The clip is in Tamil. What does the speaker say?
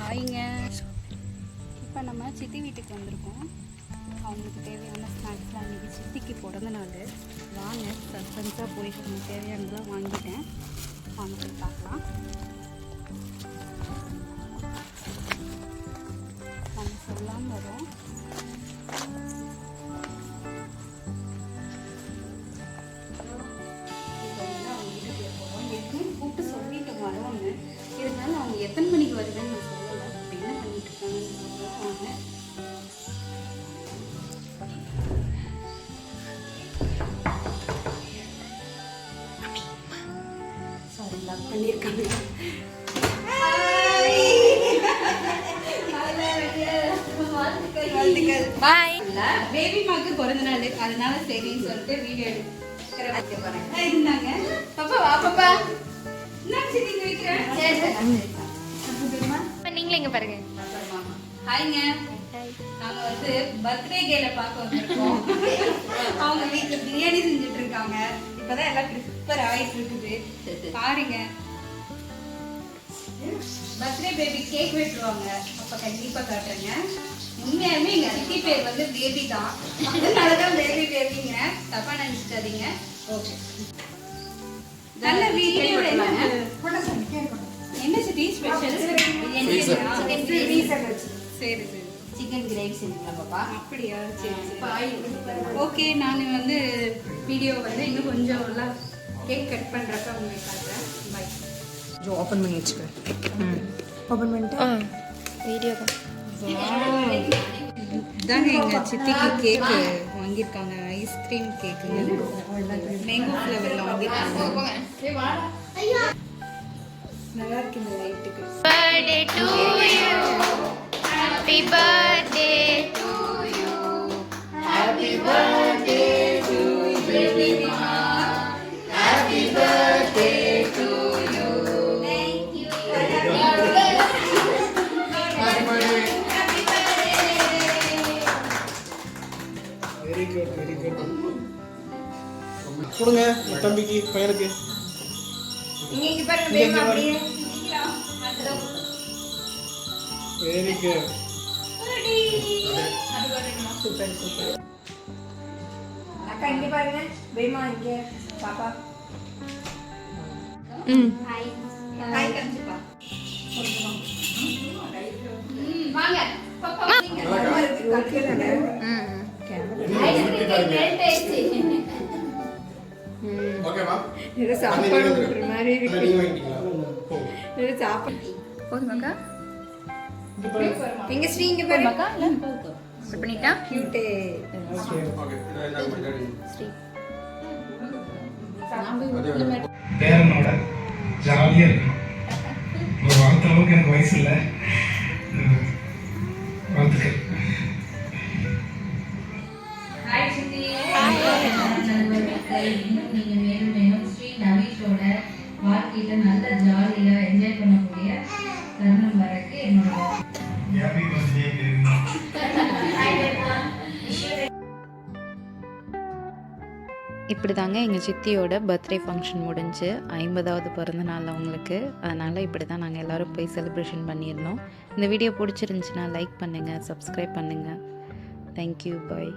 ஹாய்ங்க. இப்போ நம்ம சித்தி வீட்டுக்கு வந்திருக்கோம். அவங்களுக்கு தேவையான ஸ்நாக்ஸ்லாம் இன்றைக்கி சித்திக்கு பிறந்த நாள். வாங்க சஸ்பென்ஸாக போய் நமக்கு தேவையானதெல்லாம் வாங்கிட்டேன். வாங்க போய் பார்க்கலாம். நம்ம சொல்லலாம் வரோம். கூப்பிட்டு சொல்லிட்டு வரோன்னு இருந்தாலும் அவங்க எத்தனை மணிக்கு வருதுன்னு நான் சொல்லலை. அப்படி என்ன பண்ணிட்டு இருக்காங்கன்னு சாரி லவ் பண்ணியிருக்காங்க. பாய். பேபி மாக்கு பிறந்த நாள், அதனால சரின்னு சொல்லிட்டு வீடியோ இருந்தாங்க. பாப்பா வா பாப்பா. நீங்களே இங்க பாருங்க. ஹாய்ங்க. நாங்க வந்து பர்த்டே கேல பார்க்க வந்திருக்கோம். அவங்க வீட்டுல பிரியாணி செஞ்சுட்டு இருக்காங்க. இப்பதான் எல்லாம் ப்ரிப்பேர் ஆயிட்டு இருக்குது. பாருங்க, பர்த்டே பேபி கேக் வெட்டுவாங்க. அப்ப கண்டிப்பா காட்டுறேங்க. உண்மையாலுமே எங்க அத்தி பேர் வந்து பேபி தான், அதனாலதான் பேபி பேபிங்க. தப்பா நினைச்சிட்டாதீங்க. ஓகே, நல்ல வீடியோ. என்ன சிட்டி ஸ்பெஷல்? சரி சரி, சிக்கன் கிரேவி செஞ்சுக்கலாம் பாப்பா. அப்படியா? சரி சரி, ஓகே. நான் வந்து வீடியோ வந்து இன்னும் கொஞ்சம் எல்லாம் கேக் கட் பண்ணுறப்ப உங்களுக்கு காட்டுறேன். பாய். ஜோ ஓப்பன் பண்ணி வச்சுக்கிறேன். ஓப்பன் பண்ணிட்டு வீடியோ தான். இதாங்க எங்கள் சித்திக்கு கேக்கு வாங்கியிருக்காங்க. ஐஸ்கிரீம் கேக்குங்க, மேங்கோ ஃப்ளேவரில் வாங்கியிருக்காங்க. நல்லா இருக்கு இந்த லைட்டுக்கு. Birthday to you, happy birthday to you, happy birthday to baby மா, happy birthday to you. Thank you. Very good very good. கொடுங்க தம்பிக்கு பையனுக்கு. இங்க பாருங்க பேபி அப்படியே. Very good. Super super. அக்கா இங்க பாருங்க பேமா, இங்க பாப்பா. ஹாய் ஹாய் கஞ்சிப்பா. வாங்க பாப்பா. ஓகே தானே? ஓகேவா? இது சாப்பாடு ஒரு மாதிரி இருக்கு. இது சாப்பாடு போதுமாக்கா? எங்க ஸ்ரீ இங்க பாருமாக்கா. கட் பண்ணிட்டா கியூட். ஸ்ரீ பேரனோட ஜாலியாக இருக்கணும். ஒரு வாழ்த்த அளவுக்கு எனக்கு வயசு இல்லை. வாழ்த்துக்கள். இன்னும் நீங்க மேலும் மேலும் ஸ்ரீ நவீஷோட வாழ்க்கையில நல்ல ஜாலியா என்ஜாய் பண்ணக்கூடிய தருணம் வரக்கு என்னோட ஹாப்பி பர்த்டே பேபி. இப்படி தாங்க எங்கள் சித்தியோட பர்த்டே ஃபங்க்ஷன் முடிஞ்சு 50வது பிறந்த நாள் அவங்களுக்கு. அதனால் இப்படி தான் நாங்கள் எல்லோரும் போய் செலிப்ரேஷன் பண்ணியிருந்தோம். இந்த வீடியோ பிடிச்சிருந்துச்சின்னா லைக் பண்ணுங்கள், சப்ஸ்கிரைப் பண்ணுங்கள். தேங்க்யூ, பாய்.